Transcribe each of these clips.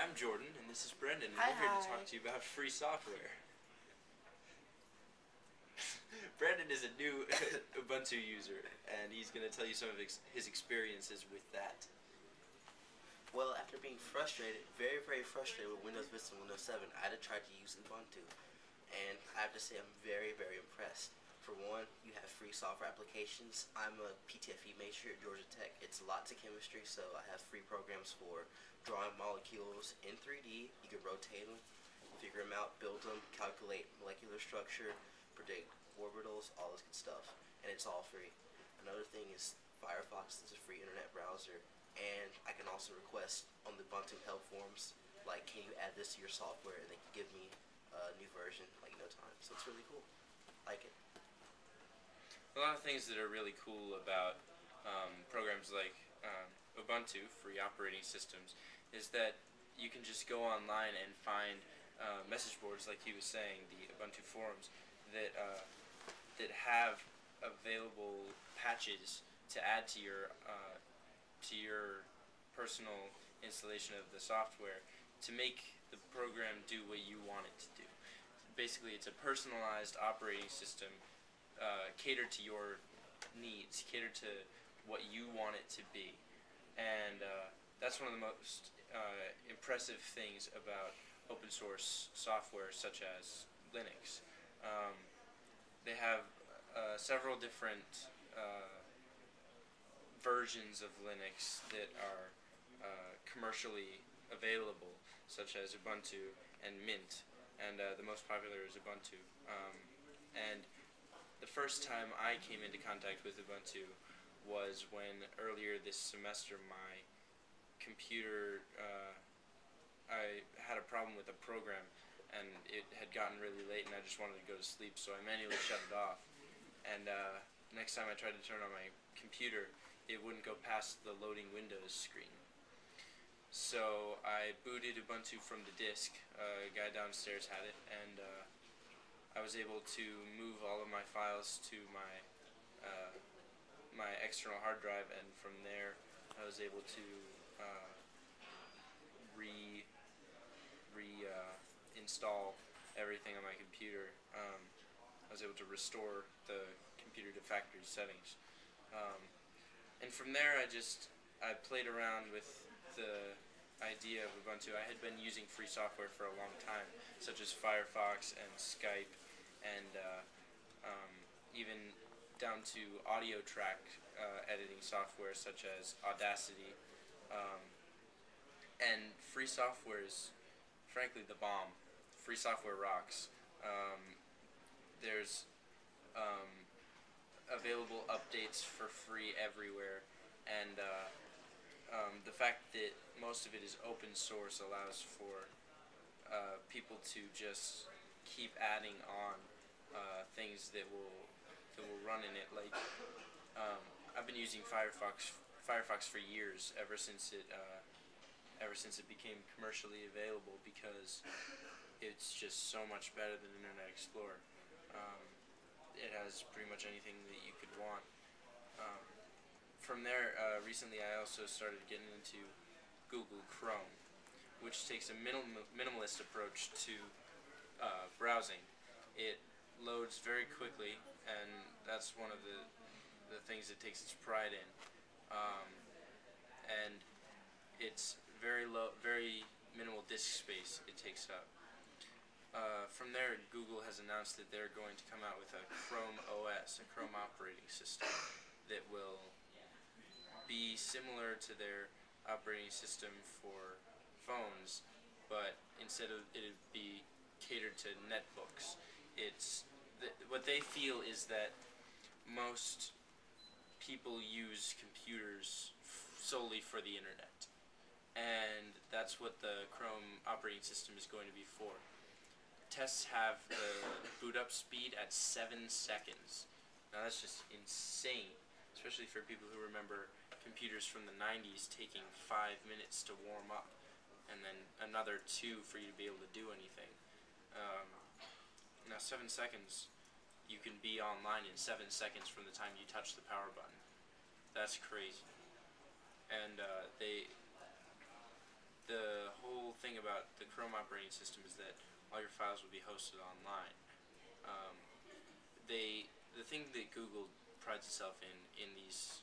I'm Jordan, and this is Brendan, and Hi, we're here to hi. talk to you about free software. Brandon is a new Ubuntu user, and he's going to tell you some of his experiences with that. Well, after being frustrated, very frustrated with Windows Vista and Windows 7, I had tried to use Ubuntu. And I have to say I'm very impressed. For one, you have free software applications. I'm a PTFE major at Georgia Tech. It's lots of chemistry, so I have free programs for drawing molecules in 3D. You can rotate them, figure them out, build them, calculate molecular structure, predict orbitals, all this good stuff. And it's all free. Another thing is Firefox is a free internet browser. And I can also request on the Ubuntu help forums, like, can you add this to your software, and they can give me a new version like no time. So it's really cool. I like it. A lot of things that are really cool about programs like Ubuntu, free operating systems, is that you can just go online and find message boards, like he was saying, the Ubuntu forums, that have available patches to add to your personal installation of the software to make the program do what you want it to do. Basically, it's a personalized operating system catered to your needs, catered to what you want it to be. And that's one of the most impressive things about open source software such as Linux. They have several different versions of Linux that are commercially available, such as Ubuntu and Mint, and the most popular is Ubuntu. And the first time I came into contact with Ubuntu was when earlier this semester my computer, I had a problem with a program, and it had gotten really late and I just wanted to go to sleep, so I manually shut it off. And next time I tried to turn on my computer, it wouldn't go past the loading Windows screen. So I booted Ubuntu from the disk. A guy downstairs had it, and I was able to move all of my files to my external hard drive, and from there I was able to install everything on my computer. I was able to restore the computer to factory settings. And from there I played around with the idea of Ubuntu. I had been using free software for a long time, such as Firefox and Skype, and even down to audio track editing software such as Audacity. And free software is frankly the bomb. Free software rocks. There's available updates for free everywhere, and the fact that most of it is open source allows for people to just keep adding on things that will run in it. Like I've been using Firefox for years, ever since it became commercially available, because it's just so much better than Internet Explorer. It has pretty much anything that you could want. From there, recently I also started getting into Google Chrome, which takes a minimalist approach to browsing. It loads very quickly, and that's one of the things it takes its pride in. And it's very minimal disk space it takes up. From there, Google has announced that they're going to come out with a Chrome OS, a Chrome operating system, that will be similar to their operating system for phones, but instead of it be catered to netbooks. What they feel is that most people use computers solely for the internet, and that's what the Chrome operating system is going to be for. Tests have the boot up speed at 7 seconds. Now that's just insane, especially for people who remember computers from the 90s taking 5 minutes to warm up, and then another 2 for you to be able to do anything. Now 7 seconds, you can be online in 7 seconds from the time you touch the power button. That's crazy. And the whole thing about about the Chrome operating system is that all your files will be hosted online. Um, the thing that Google prides itself in these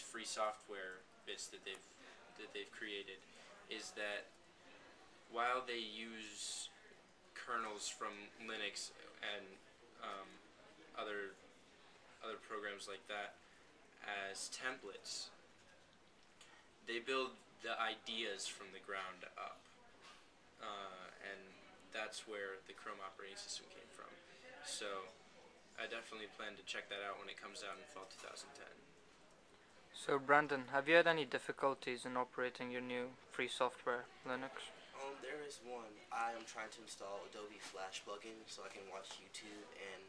free software bits that they've created is that while they use kernels from Linux and um, other programs like that as templates, they build the ideas from the ground up, and that's where the Chrome operating system came from. So I definitely plan to check that out when it comes out in fall 2010. So Brandon, have you had any difficulties in operating your new free software, Linux? There is one. I am trying to install Adobe Flash plugin so I can watch YouTube and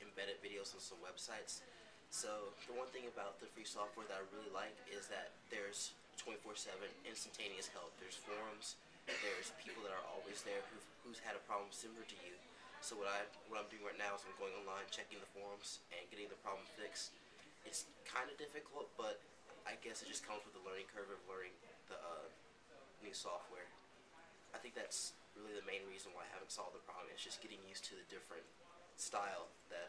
embedded videos on some websites. So the one thing about the free software that I really like is that there's 24/7 instantaneous help. There's forums. There's people that are always there who's had a problem similar to you. So what I'm doing right now is I'm going online, checking the forums, and getting the problem fixed. It's kind of difficult, but I guess it just comes with the learning curve of learning the new software. I think that's really the main reason why I haven't solved the problem. It's just getting used to the different style that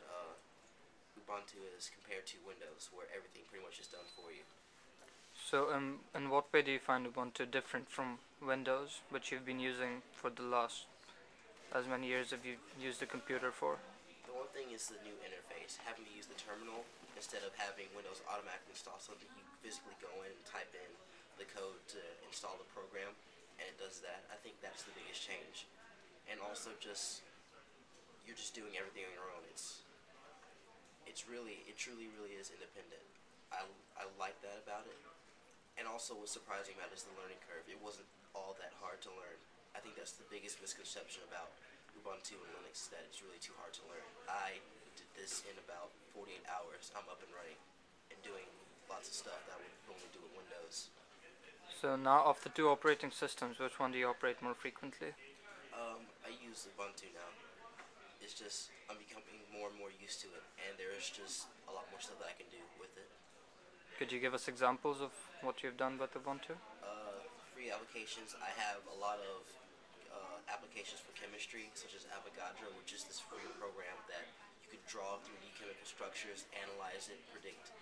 Ubuntu is compared to Windows, where everything pretty much is done for you. So in what way do you find Ubuntu different from Windows, which you've been using for the last as many years as you've used the computer for? The one thing is the new interface, having to use the terminal instead of having Windows automatically install something. You physically go in and type in the code to install the program, and it does that. I think that's the biggest change. And also you're just doing everything on your own. It truly really is independent. I like that about it. And also what's surprising about it is the learning curve. It wasn't all that hard to learn. I think that's the biggest misconception about Ubuntu and Linux, is that it's really too hard to learn. I did this in about 48 hours. I'm up and running and doing lots of stuff that I would normally do with Windows. So now, of the two operating systems, which one do you operate more frequently? I use Ubuntu now. It's just I'm becoming more and more used to it, and there's just a lot more stuff that I can do with it. Could you give us examples of what you've done with Ubuntu? Free applications. I have a lot of applications for chemistry, such as Avogadro, which is this free program that you could draw 3D chemical structures, analyze it, predict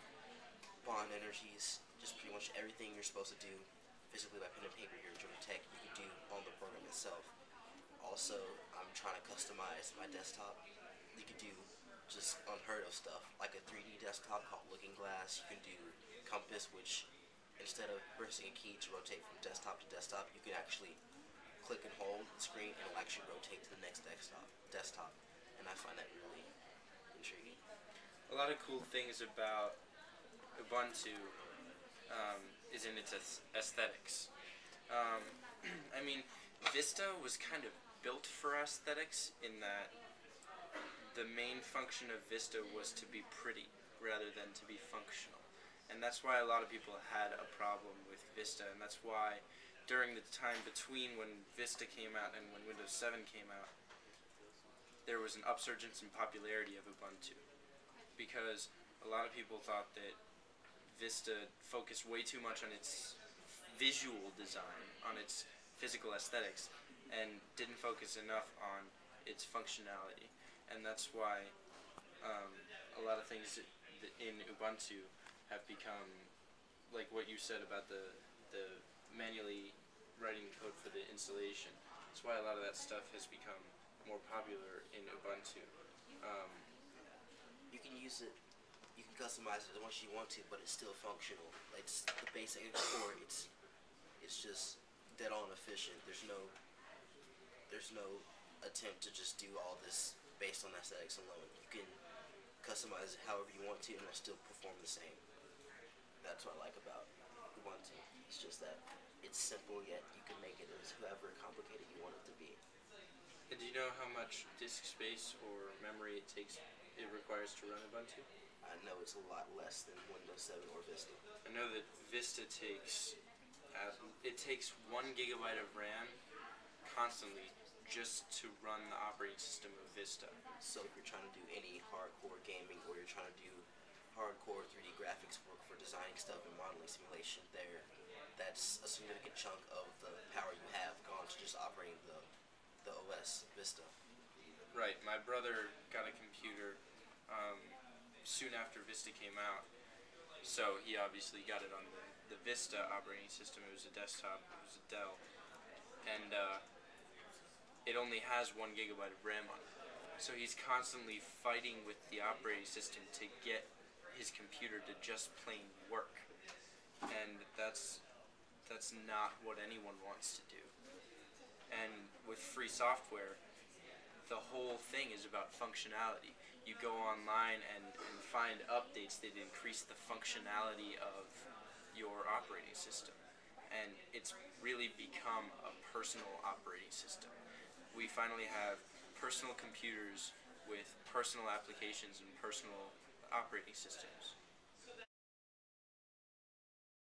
bond energies, just pretty much everything you're supposed to do physically by pen and paper here in Georgia Tech, you could do on the program itself. Also, I'm trying to customize my desktop. You could do just unheard of stuff, like a 3D desktop called Looking Glass. You can do Compass, which instead of pressing a key to rotate from desktop to desktop, you can actually click and hold the screen and it'll actually rotate to the next desktop. And I find that really intriguing. A lot of cool things about Ubuntu is in its aesthetics. I mean, Vista was kind of built for aesthetics in that the main function of Vista was to be pretty rather than to be functional. And that's why a lot of people had a problem with Vista, and that's why during the time between when Vista came out and when Windows 7 came out, there was an upsurgence in popularity of Ubuntu, because a lot of people thought that Vista focused way too much on its visual design, on its physical aesthetics, and didn't focus enough on its functionality. And that's why a lot of things in Ubuntu have become, like what you said about the manually writing code for the installation. That's why a lot of that stuff has become more popular in Ubuntu. You can use it, you can customize it as much as you want to, but it's still functional. It's the basic core. It's just dead on efficient. There's no attempt to just do all this based on aesthetics alone. You can customize it however you want to, and it'll still perform the same. That's what I like about Ubuntu. It's just that it's simple, yet you can make it as however complicated you want it to be. And do you know how much disk space or memory it requires to run Ubuntu? I know it's a lot less than Windows 7 or Vista. I know that Vista takes 1 gigabyte of RAM constantly just to run the operating system of Vista. So if you're trying to do any hardcore gaming, or you're trying to do hardcore 3D graphics work for designing stuff and modeling simulation, that that's a significant chunk of the power you have gone to just operating the OS Vista. Right. My brother got a computer soon after Vista came out, so he obviously got it on the Vista operating system. It was a desktop. It was a Dell, and it only has 1 gigabyte of RAM on it. So he's constantly fighting with the operating system to get his computer to just plain work, and that's not what anyone wants to do. And with free software, the whole thing is about functionality. You go online and find updates that increase the functionality of your operating system. And it's really become a personal operating system. We finally have personal computers with personal applications and personal operating systems.